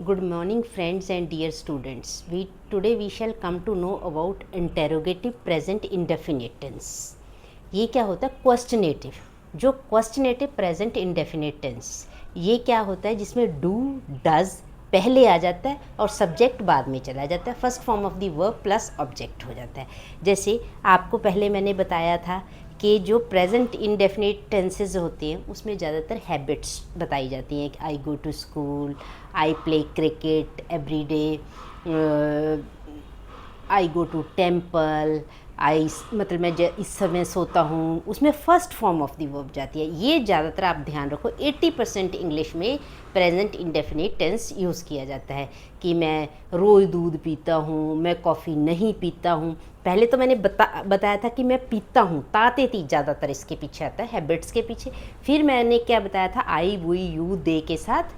Good morning, friends and dear students. Today we shall come to know about interrogative present indefinite tense. ये क्या होता है? क्वेश्चनेटिव. जो क्वेश्चनेटिव present indefinite tense, ये क्या होता है? जिसमें डू डज पहले आ जाता है और सब्जेक्ट बाद में चला जाता है. First form of the verb plus object हो जाता है. जैसे आपको पहले मैंने बताया था कि जो प्रेजेंट इंडेफिनिट टेंसेज होते हैं उसमें ज़्यादातर हैबिट्स बताई जाती हैं. I go to school, I play cricket every day, I go to temple, I मतलब मैं इस समय सोता हूँ. उसमें first form of the verb जाती है. ये ज़्यादातर आप ध्यान रखो, 80% इंग्लिश में प्रेजेंट इंडेफिनिट टेंस यूज़ किया जाता है कि मैं रोज़ दूध पीता हूँ, मैं कॉफ़ी नहीं पीता हूँ. पहले तो मैंने बताया था कि मैं पीता हूँ, ताते थी ज़्यादातर इसके पीछे आता है, हैबिट्स के पीछे. फिर मैंने क्या बताया था? आई वी यू दे के साथ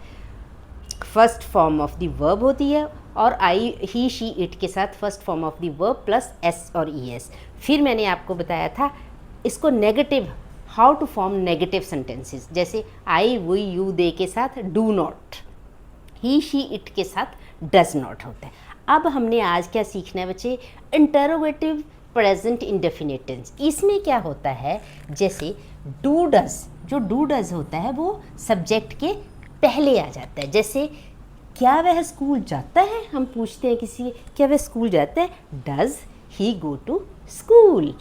first form of the verb होती है और आई ही शी इट के साथ first form of the verb plus s और ई एस. फिर मैंने आपको बताया था इसको negative, how to form negative sentences. जैसे आई वी यू दे के साथ do not, he she it के साथ डज नॉट होता है. अब हमने आज क्या सीखना है बच्चे? Interrogative present indefinite tense. इसमें क्या होता है? जैसे डू डज, जो डू डज होता है वो सब्जेक्ट के पहले आ जाता है. जैसे क्या वह स्कूल जाता है? हम पूछते हैं किसी, क्या वह स्कूल जाता है? Does he go to school.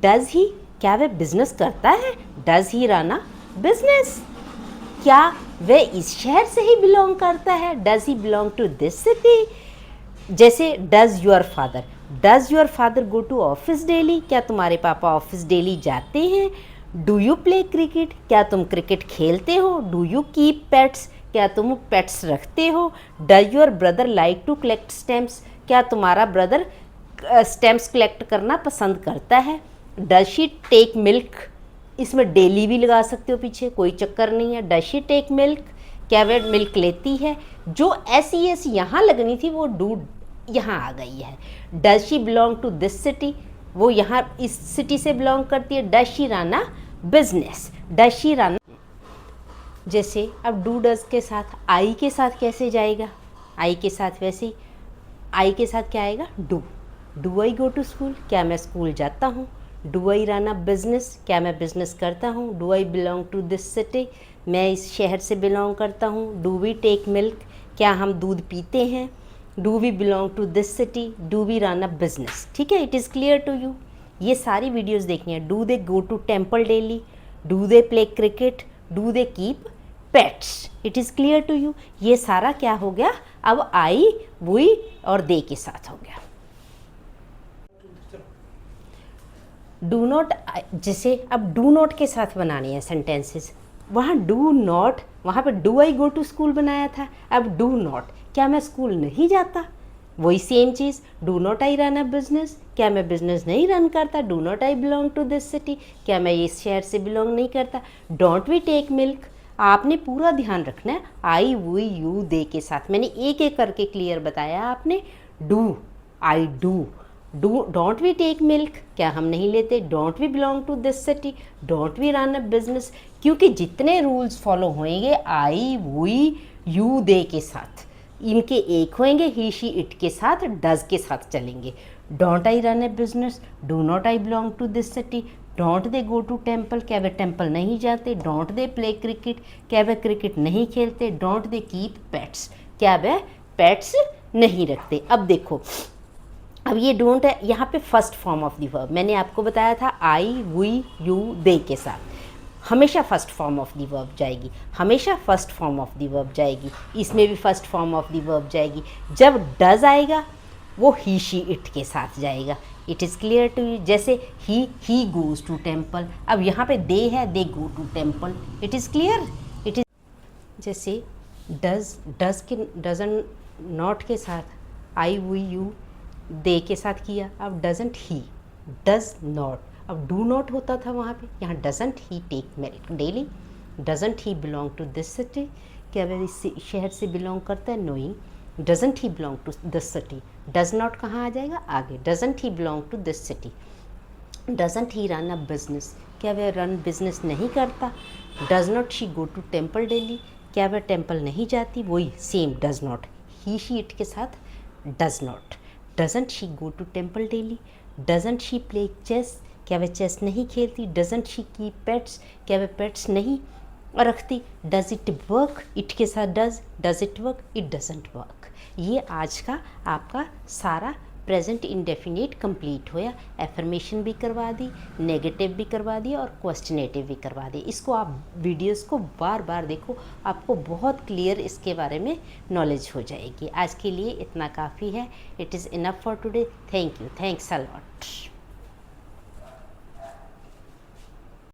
Does he, क्या वह बिजनेस करता है? Does he run a business. क्या वह इस शहर से ही बिलोंग करता है? Does he belong to this city. जैसे does your father, does your father go to office daily? क्या तुम्हारे पापा ऑफिस डेली जाते हैं? Do you play cricket? क्या तुम क्रिकेट खेलते हो? Do you keep pets? क्या तुम पेट्स रखते हो? Does your brother like to collect stamps? क्या तुम्हारा ब्रदर स्टैम्प्स कलेक्ट करना पसंद करता है? Does she take milk? इसमें डेली भी लगा सकते हो पीछे, कोई चक्कर नहीं है. Does she take milk? क्या वह मिल्क लेती है? जो एस ई एस यहाँ लगनी थी वो डू यहाँ आ गई है. Does she belong to this city? वो यहाँ इस सिटी से बिलोंग करती है. Does she run a business? Does she run. जैसे अब डू डज के साथ आई के साथ कैसे जाएगा? आई के साथ वैसे ही, आई के साथ क्या आएगा? Do. Do I go to school? क्या मैं स्कूल जाता हूँ? Do I run a business? क्या मैं बिजनेस करता हूँ? Do I belong to this city? मैं इस शहर से बिलोंग करता हूँ. Do we take milk? क्या हम दूध पीते हैं? Do we belong to this city? Do we run a business? ठीक है, it is clear to you. ये सारी वीडियोस देखनी है. Do they go to temple daily? Do they play cricket? Do they keep pets? It is clear to you. ये सारा क्या हो गया? अब आई वी और दे के साथ हो गया. डू नॉट, जैसे अब डू नॉट के साथ बनानी है सेंटेंसेस. वहाँ डू नॉट, वहाँ पे do I go to school बनाया था. अब डू नॉट, क्या मैं स्कूल नहीं जाता? वही सेम चीज़. Do not I run a business? क्या मैं बिजनेस नहीं रन करता? Do not I belong to this city? क्या मैं इस शहर से बिलोंग नहीं करता? Don't we take milk? आपने पूरा ध्यान रखना है आई वी यू दे के साथ. मैंने एक एक करके क्लियर बताया आपने. Do, I do. Do don't we take milk? क्या हम नहीं लेते? Don't we belong to this city? Don't we run a business? क्योंकि जितने रूल्स फॉलो होंगे आई वी यू दे के साथ, इनके एक होंगे. ही शी इट के साथ, डज के साथ चलेंगे. Don't I run a business? Do not I belong to this city? Don't they go to temple? क्या वे टेम्पल नहीं जाते? Don't they play cricket? क्या वे क्रिकेट नहीं खेलते? Don't they keep pets? क्या वे पेट्स नहीं रखते? अब देखो, अब ये डोंट है यहाँ पे first form of the verb. मैंने आपको बताया था आई वी यू दे के साथ हमेशा first form of the verb जाएगी. हमेशा first form of the verb जाएगी. इसमें भी first form of the verb जाएगी. जब डज आएगा वो ही शी इट के साथ जाएगा. It is clear to you. जैसे ही गोज़ टू टेम्पल. अब यहाँ पे दे है, they go to temple. It is clear. It is जैसे डज के डजन नॉट के साथ आई वी यू दे के साथ किया. अब डजंट ही, डज नॉट. अब डू नॉट होता था वहाँ पे, यहाँ doesn't he take milk daily? Doesn't he belong to this city? क्या वह इस शहर से बिलोंग करता है? Knowing. Doesn't he belong to this city? Does not कहाँ आ जाएगा? आगे. Doesn't he belong to this city? Doesn't he run a business? क्या वह रन बिजनेस नहीं करता? Does not she go to temple daily? क्या वह टेम्पल नहीं जाती? वही same does not. He she it के साथ does not. Doesn't she go to temple daily? Doesn't she play chess? क्या वह चेस नहीं खेलती? Doesn't she keep pets? क्या वह पेट्स नहीं रखती? Does it work? इट के साथ does it work? It doesn't work. ये आज का आपका सारा प्रेजेंट इंडेफिनिट कंप्लीट होया। एफर्मेशन भी करवा दी, नेगेटिव भी करवा दी और क्वेश्चनेटिव भी करवा दी। इसको आप वीडियोस को बार बार देखो, आपको बहुत क्लियर इसके बारे में नॉलेज हो जाएगी। आज के लिए इतना काफ़ी है। It is enough for today. Thank you, thanks a lot.